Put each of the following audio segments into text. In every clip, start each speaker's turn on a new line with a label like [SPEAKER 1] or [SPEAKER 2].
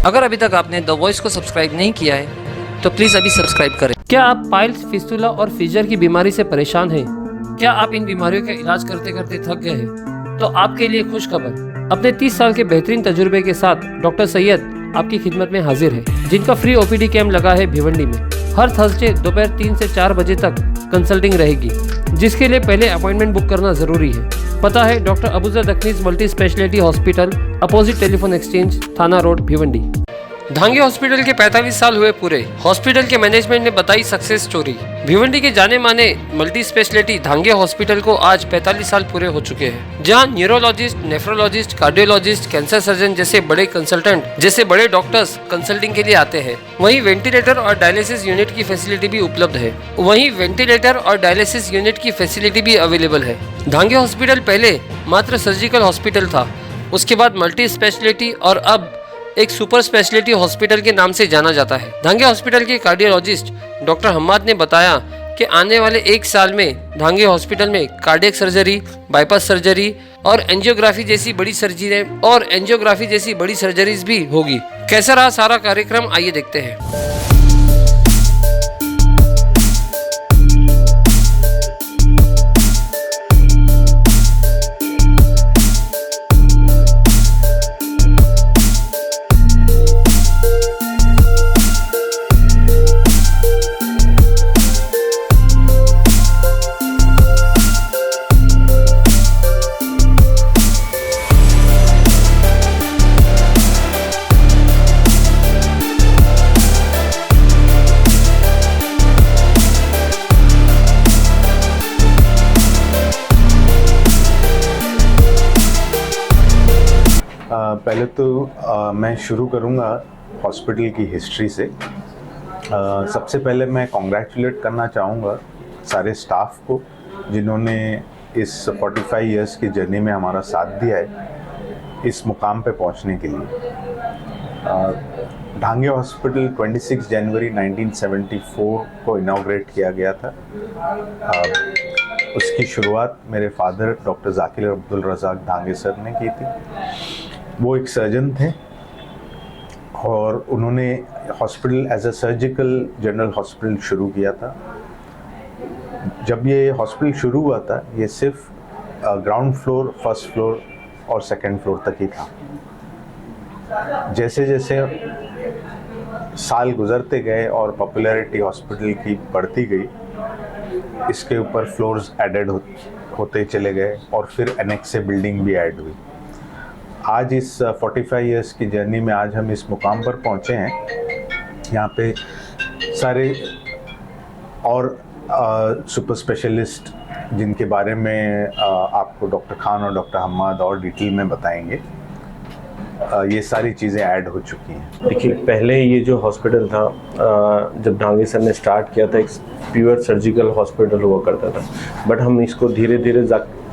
[SPEAKER 1] अगर अभी तक आपने द वॉइस को सब्सक्राइब नहीं किया है तो प्लीज़ अभी सब्सक्राइब करें।
[SPEAKER 2] क्या आप पाइल्स, फिस्टुला और फिशर की बीमारी से परेशान हैं? क्या आप इन बीमारियों का इलाज करते करते थक गए हैं? तो आपके लिए खुश खबर, अपने 30 साल के बेहतरीन तजुर्बे के साथ डॉक्टर सैयद आपकी खिदमत में हाजिर है, जिनका फ्री ओपीडी कैंप लगा है भिवंडी में। हर थर्सडे दोपहर 3 से 4 बजे तक कंसल्टिंग रहेगी, जिसके लिए पहले अपॉइंटमेंट बुक करना जरूरी है। पता है डॉक्टर अबूजर दखनीज multi speciality hospital, opposite telephone exchange, Thana road, Bhiwandi. Dhange hospital के 45 साल हुए पूरे। हॉस्पिटल के मैनेजमेंट ने बताई सक्सेस स्टोरी। भिवंडी के जाने माने मल्टी स्पेशलिटी धांगे हॉस्पिटल को आज 45 साल पूरे हो चुके हैं, जहां neurologist, nephrologist, cardiologist, cancer surgeon जैसे बड़े कंसल्टेंट जैसे बड़े डॉक्टर्स कंसल्टिंग के लिए आते हैं। वहीं वेंटिलेटर और डायलिसिस यूनिट की फैसिलिटी भी अवेलेबल है। धांगे हॉस्पिटल पहले मात्र सर्जिकल हॉस्पिटल था, उसके बाद मल्टी स्पेशलिटी और अब एक सुपर स्पेशलिटी हॉस्पिटल के नाम से जाना जाता है। धांगे हॉस्पिटल के कार्डियोलॉजिस्ट डॉक्टर हम्माद ने बताया कि आने वाले 1 साल में धांगे हॉस्पिटल में कार्डियक सर्जरी, बाईपास सर्जरी और एंजियोग्राफी जैसी बड़ी सर्जरीज भी होगी। कैसा रहा सारा कार्यक्रम, आइए देखते हैं।
[SPEAKER 3] पहले तो मैं शुरू करूंगा हॉस्पिटल की हिस्ट्री से। सबसे पहले मैं कॉन्ग्रेचुलेट करना चाहूँगा सारे स्टाफ को जिन्होंने इस 45 इयर्स की जर्नी में हमारा साथ दिया है इस मुकाम पे पहुंचने के लिए। धांगे हॉस्पिटल 26 जनवरी 1974 को इनॉग्रेट किया गया था। उसकी शुरुआत मेरे father doctor Zakir Abdul Razzaq Dhange sir ने की थी। वो एक सर्जन थे और उन्होंने hospital as a surgical general hospital शुरू किया था। जब ये हॉस्पिटल शुरू हुआ था ये सिर्फ ग्राउंड फ्लोर, फर्स्ट फ्लोर और सेकंड फ्लोर तक ही था। जैसे जैसे साल गुजरते गए और पॉपुलैरिटी हॉस्पिटल की बढ़ती गई, इसके ऊपर फ्लोर्स एडेड होते चले गए और फिर एनेक्स से बिल्डिंग भी ऐड हुई। आज इस 45 इयर्स की जर्नी में आज हम इस मुकाम पर पहुंचे हैं। यहाँ पे सारे और सुपर स्पेशलिस्ट जिनके बारे में आपको डॉक्टर खान और डॉक्टर हम्माद और डिटेल में बताएंगे, ये सारी चीज़ें ऐड हो चुकी हैं।
[SPEAKER 4] देखिए, पहले ये जो हॉस्पिटल था जब धांगे सर ने स्टार्ट किया था एक प्योर सर्जिकल हॉस्पिटल हुआ करता था, बट हम इसको धीरे धीरे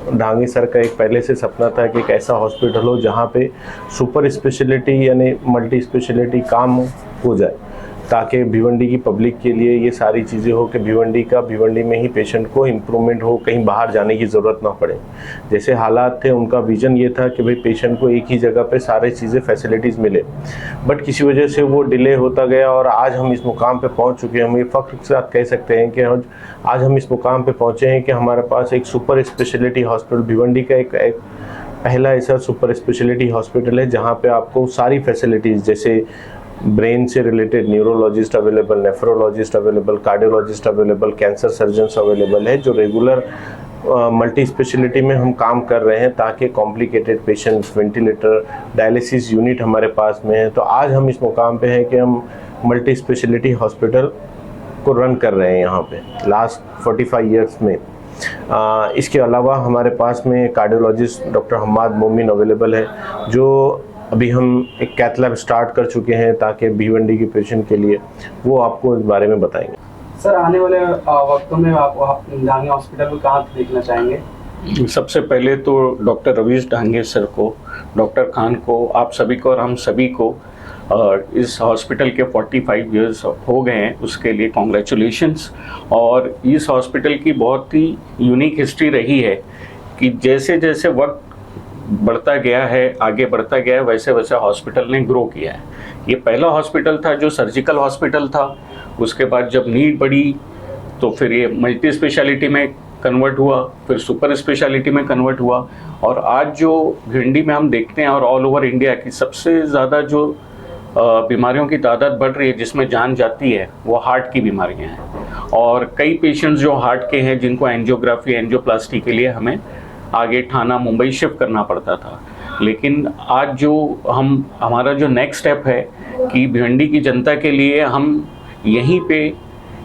[SPEAKER 4] धांगे सर का एक पहले से सपना था कि एक ऐसा हॉस्पिटल हो जहाँ पे सुपर स्पेशलिटी यानी मल्टी स्पेशलिटी काम हो जाए, ताकि भिवंडी की पब्लिक के लिए ये सारी चीज़ें हो कि भिवंडी में ही पेशेंट को इम्प्रूवमेंट हो, कहीं बाहर जाने की ज़रूरत ना पड़े। जैसे हालात थे उनका विजन ये था कि भाई पेशेंट को एक ही जगह पे सारी चीज़ें फैसिलिटीज़ मिले, बट किसी वजह से वो डिले होता गया और आज हम इस मुकाम पे पहुंच चुके हैं। हम ये फ़ख्र के साथ कह सकते हैं कि आज हम इस मुकाम पे पहुँचे हैं कि हमारे पास एक सुपर स्पेशलिटी हॉस्पिटल, भिवंडी का एक पहला ऐसा सुपर स्पेशलिटी हॉस्पिटल है जहाँ पर आपको सारी फैसिलिटीज़ जैसे ब्रेन से related neurologist available, nephrologist available, cardiologist available, cancer surgeons available है, जो रेगुलर मल्टी स्पेशलिटी में हम काम कर रहे हैं ताकि complicated patients, ventilator, dialysis unit हमारे पास में है। तो आज हम इस मुकाम पे हैं कि हम मल्टी स्पेशलिटी हॉस्पिटल को रन कर रहे हैं यहाँ पे लास्ट 45 इयर्स में। इसके अलावा हमारे पास में कार्डियोलॉजिस्ट डॉक्टर हम्माद मोमिन अवेलेबल है, जो अभी हम एक कैथ लैब स्टार्ट कर चुके हैं ताकि भिवंडी के पेशेंट के लिए, वो आपको इस बारे में बताएंगे।
[SPEAKER 5] सर, आने वाले वक्तों में आप धांगे हॉस्पिटल को कहाँ देखना चाहेंगे?
[SPEAKER 6] सबसे पहले तो डॉक्टर रवीश धांगे सर को, डॉक्टर खान को, आप सभी को और हम सभी को इस हॉस्पिटल के 45 इयर्स हो गए हैं, उसके लिए कॉन्ग्रेचुलेशंस। और इस हॉस्पिटल की बहुत ही यूनिक हिस्ट्री रही है कि जैसे जैसे वक्त बढ़ता गया है, आगे बढ़ता गया है, वैसे वैसे हॉस्पिटल ने ग्रो किया है। ये पहला हॉस्पिटल था जो सर्जिकल हॉस्पिटल था, उसके बाद जब नीड बढ़ी तो फिर ये मल्टी स्पेशलिटी में कन्वर्ट हुआ, फिर सुपर स्पेशलिटी में कन्वर्ट हुआ, और आज जो भिंडी में हम देखते हैं और ऑल ओवर इंडिया की सबसे ज़्यादा जो बीमारियों की तादाद बढ़ रही है जिसमें जान जाती है वो हार्ट की बीमारियां हैं। और कई पेशेंट्स जो हार्ट के हैं जिनको एंजियोग्राफी एंजियोप्लास्टी के लिए हमें आगे ठाणा मुंबई शिफ्ट करना पड़ता था, लेकिन आज जो हमारा जो नेक्स्ट स्टेप है कि भिवंडी की जनता के लिए हम यहीं पे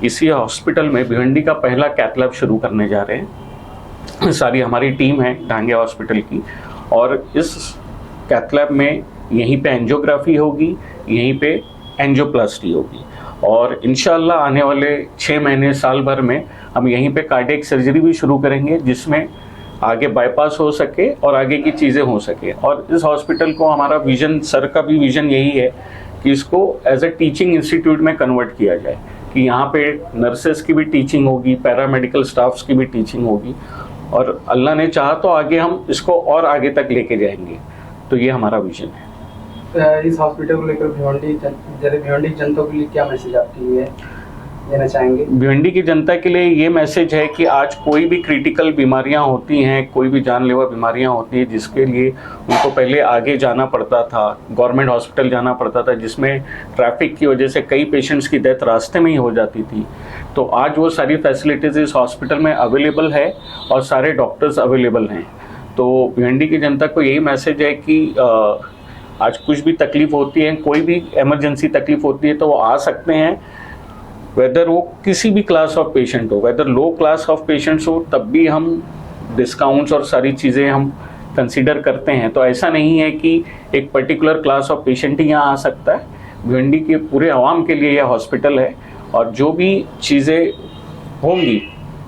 [SPEAKER 6] इसी हॉस्पिटल में भिवंडी का पहला कैथ लैब शुरू करने जा रहे हैं। सारी हमारी टीम है डांगे हॉस्पिटल की, और इस कैथ लैब में यहीं पे एंजियोग्राफी होगी, यहीं पे एंजियोप्लास्टी होगी, और इंशाल्लाह आने वाले 6 महीने साल भर में हम यहीं पे कार्डियक सर्जरी भी शुरू करेंगे जिसमें आगे बाईपास हो सके और आगे की चीज़ें हो सके। और इस हॉस्पिटल को हमारा विजन, सर का भी विजन यही है कि इसको एज ए टीचिंग इंस्टीट्यूट में कन्वर्ट किया जाए, कि यहाँ पे नर्सेस की भी टीचिंग होगी, पैरामेडिकल स्टाफ्स की भी टीचिंग होगी, और अल्लाह ने चाहा तो आगे हम इसको और आगे तक लेके जाएंगे। तो ये हमारा विजन है।
[SPEAKER 5] इस हॉस्पिटल को लेकर भिवंडी जनता के लिए क्या मैसेज आपके लिए देना चाहेंगे?
[SPEAKER 6] भिवंडी की जनता के लिए ये मैसेज है कि आज कोई भी क्रिटिकल बीमारियां होती हैं, कोई भी जानलेवा बीमारियां होती हैं जिसके लिए उनको पहले आगे जाना पड़ता था, गवर्नमेंट हॉस्पिटल जाना पड़ता था, जिसमें ट्रैफिक की वजह से कई पेशेंट्स की डेथ रास्ते में ही हो जाती थी। तो आज वो सारी फैसिलिटीज़ इस हॉस्पिटल में अवेलेबल है और सारे डॉक्टर्स अवेलेबल हैं। तो भिवंडी की जनता को यही मैसेज है कि आज कुछ भी तकलीफ होती है, कोई भी इमरजेंसी तकलीफ होती है तो वो आ सकते हैं, वेदर वो किसी भी क्लास ऑफ पेशेंट हो, whether low class of patients हो, तब भी हम डिस्काउंट्स और सारी चीज़ें हम कंसीडर करते हैं। तो ऐसा नहीं है कि एक पर्टिकुलर क्लास ऑफ पेशेंट ही यहाँ आ सकता है, भिवंडी के पूरे आवाम के लिए यह हॉस्पिटल है, और जो भी चीज़ें होंगी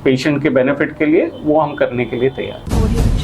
[SPEAKER 6] पेशेंट के बेनिफिट के लिए वो हम करने के लिए तैयार हैं।